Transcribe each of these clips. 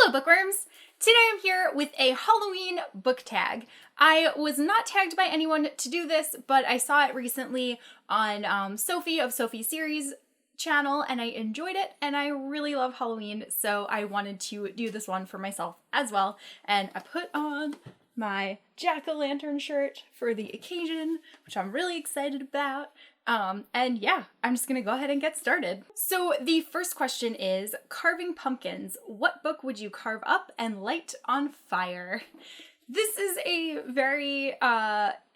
Hello bookworms! Today I'm here with a Halloween book tag. I was not tagged by anyone to do this, but I saw it recently on Sophie of Sophie Series channel and I enjoyed it and I really love Halloween, so I wanted to do this one for myself as well. And I put on my jack-o'-lantern shirt for the occasion, which I'm really excited about. And yeah, I'm just gonna go ahead and get started. So the first question is, carving pumpkins, what book would you carve up and light on fire? This is a very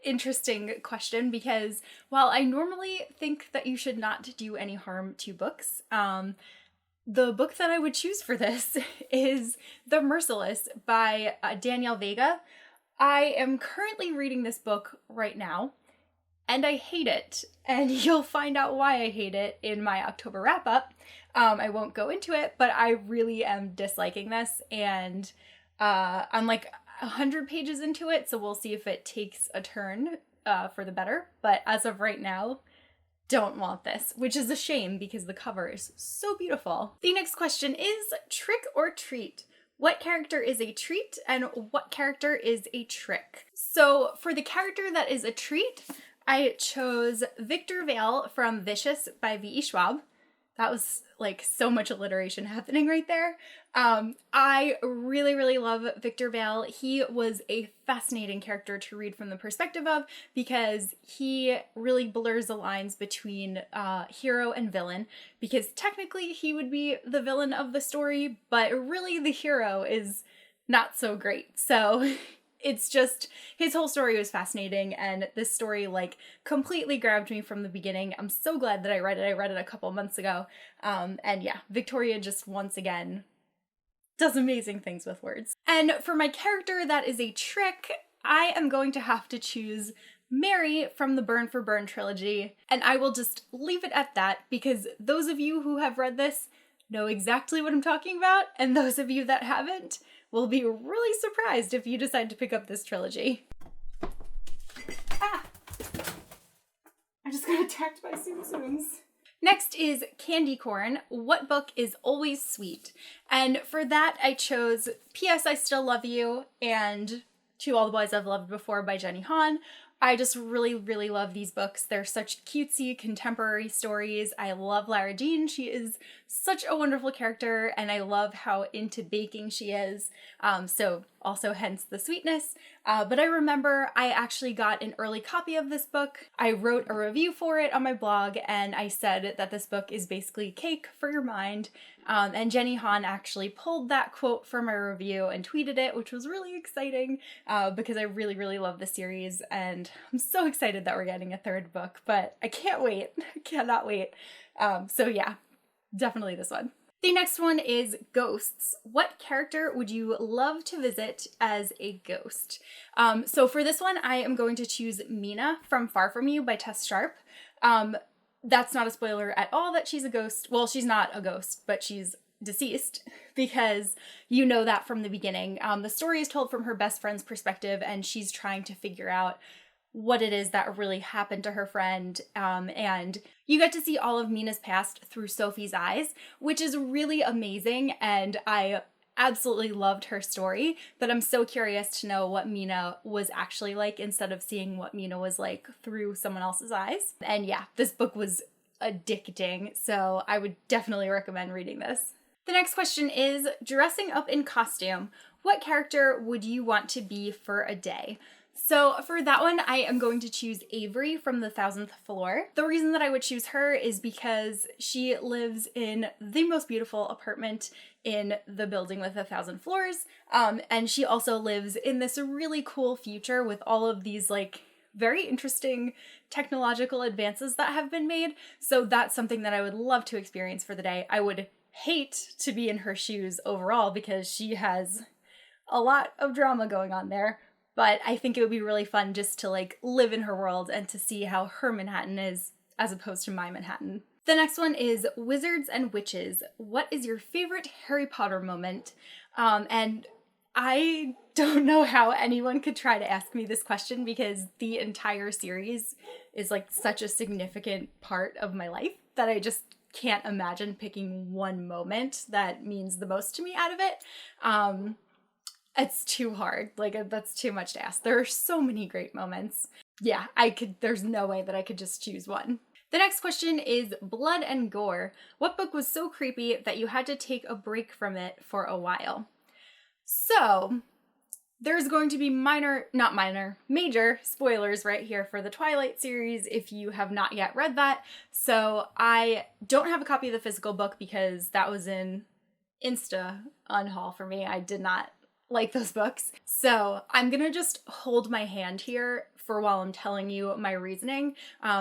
interesting question because while I normally think that you should not do any harm to books, the book that I would choose for this is The Merciless by Danielle Vega. I am currently reading this book right now, and I hate it, and you'll find out why I hate it in my October wrap-up. I won't go into it, but I really am disliking this, and I'm like 100 pages into it, so we'll see if it takes a turn for the better, but as of right now, don't want this, which is a shame because the cover is so beautiful. The next question is trick or treat. What character is a treat and what character is a trick? So for the character that is a treat, I chose Victor Vale from Vicious by V.E. Schwab. That was like so much alliteration happening right there. I really love Victor Vale. He was a fascinating character to read from the perspective of because he really blurs the lines between hero and villain, because technically he would be the villain of the story, but really the hero is not so great. So it's just, his whole story was fascinating, and this story like completely grabbed me from the beginning. I'm so glad that I read it. I read it a couple months ago. And yeah, Victoria just once again does amazing things with words. And for my character that is a trick, I am going to have to choose Mary from the Burn for Burn trilogy, and I will just leave it at that because those of you who have read this know exactly what I'm talking about, and those of you that haven't will be really surprised if you decide to pick up this trilogy. Ah! I just got attacked by Tsum Tsums. Next is Candy Corn. What book is always sweet? And for that I chose P.S. I Still Love You and To All the Boys I've Loved Before by Jenny Han. I just really love these books. They're such cutesy contemporary stories. I love Lara Jean. She is such a wonderful character, and I love how into baking she is. So also hence the sweetness. But I remember I actually got an early copy of this book. I wrote a review for it on my blog, and I said that this book is basically cake for your mind. And Jenny Han actually pulled that quote from my review and tweeted it, which was really exciting because I really love the series, and I'm so excited that we're getting a third book, but I can't wait. I cannot wait. So yeah, definitely this one. The next one is ghosts. What character would you love to visit as a ghost? So for this one, I am going to choose Mina from Far From You by Tess Sharp. That's not a spoiler at all that she's a ghost. Well, she's not a ghost, but she's deceased because you know that from the beginning. The story is told from her best friend's perspective, and she's trying to figure out what it is that really happened to her friend, and you get to see all of Mina's past through Sophie's eyes, which is really amazing, and I absolutely loved her story, but I'm so curious to know what Mina was actually like instead of seeing what Mina was like through someone else's eyes. And yeah, this book was addicting, so I would definitely recommend reading this. The next question is dressing up in costume. What character would you want to be for a day? So for that one, I am going to choose Avery from The 1000th Floor. The reason that I would choose her is because she lives in the most beautiful apartment in the building with 1,000 floors, and she also lives in this really cool future with all of these like very interesting technological advances that have been made. So that's something that I would love to experience for the day. I would hate to be in her shoes overall because she has a lot of drama going on there. But I think it would be really fun just to like live in her world and to see how her Manhattan is as opposed to my Manhattan. The next one is Wizards and Witches. What is your favorite Harry Potter moment? And I don't know how anyone could try to ask me this question because the entire series is like such a significant part of my life that I just can't imagine picking one moment that means the most to me out of it. It's too hard. Like, that's too much to ask. There are so many great moments. Yeah, there's no way that I could just choose one. The next question is blood and gore. What book was so creepy that you had to take a break from it for a while? So, there's going to be major spoilers right here for the Twilight series if you have not yet read that. So I don't have a copy of the physical book because that was in Insta unhaul for me. I did not like those books. So I'm gonna just hold my hand here for while I'm telling you my reasoning,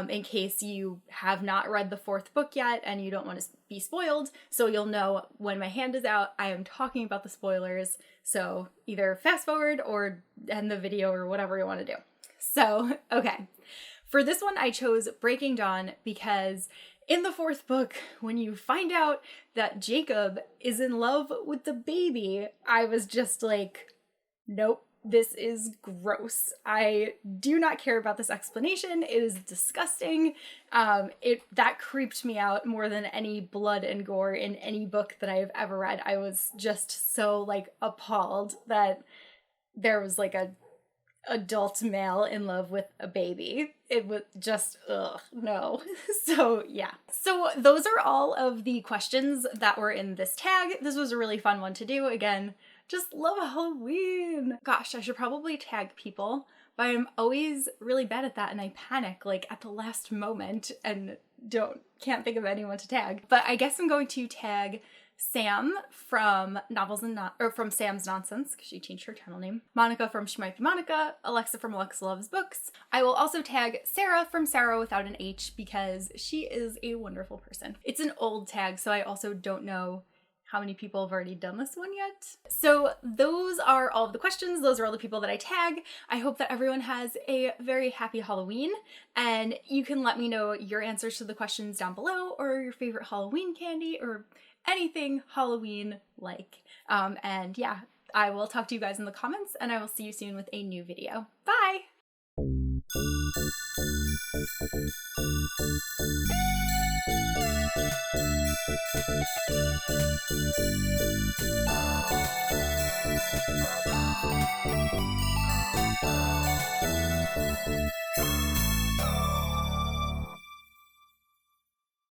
in case you have not read the fourth book yet and you don't want to be spoiled. So you'll know when my hand is out, I am talking about the spoilers. So either fast forward or end the video or whatever you want to do. So, okay. For this one, I chose Breaking Dawn because in the fourth book, when you find out that Jacob is in love with the baby, I was just like, nope, this is gross. I do not care about this explanation. It is disgusting. That creeped me out more than any blood and gore in any book that I have ever read. I was just so like appalled that there was like a adult male in love with a baby. It was just, no. So yeah. So those are all of the questions that were in this tag. This was a really fun one to do. Again, just love Halloween. Gosh, I should probably tag people, but I'm always really bad at that and I panic like at the last moment and can't think of anyone to tag. But I guess I'm going to tag Sam from from Sam's Nonsense, because she changed her channel name, Monica from She Might Be Monica, Alexa from Alexa Loves Books. I will also tag Sarah from Sarah without an H because she is a wonderful person. It's an old tag, so I also don't know how many people have already done this one yet. So those are all of the questions. Those are all the people that I tag. I hope that everyone has a very happy Halloween, and you can let me know your answers to the questions down below, or your favorite Halloween candy, or anything Halloween like. And yeah, I will talk to you guys in the comments, and I will see you soon with a new video. Bye!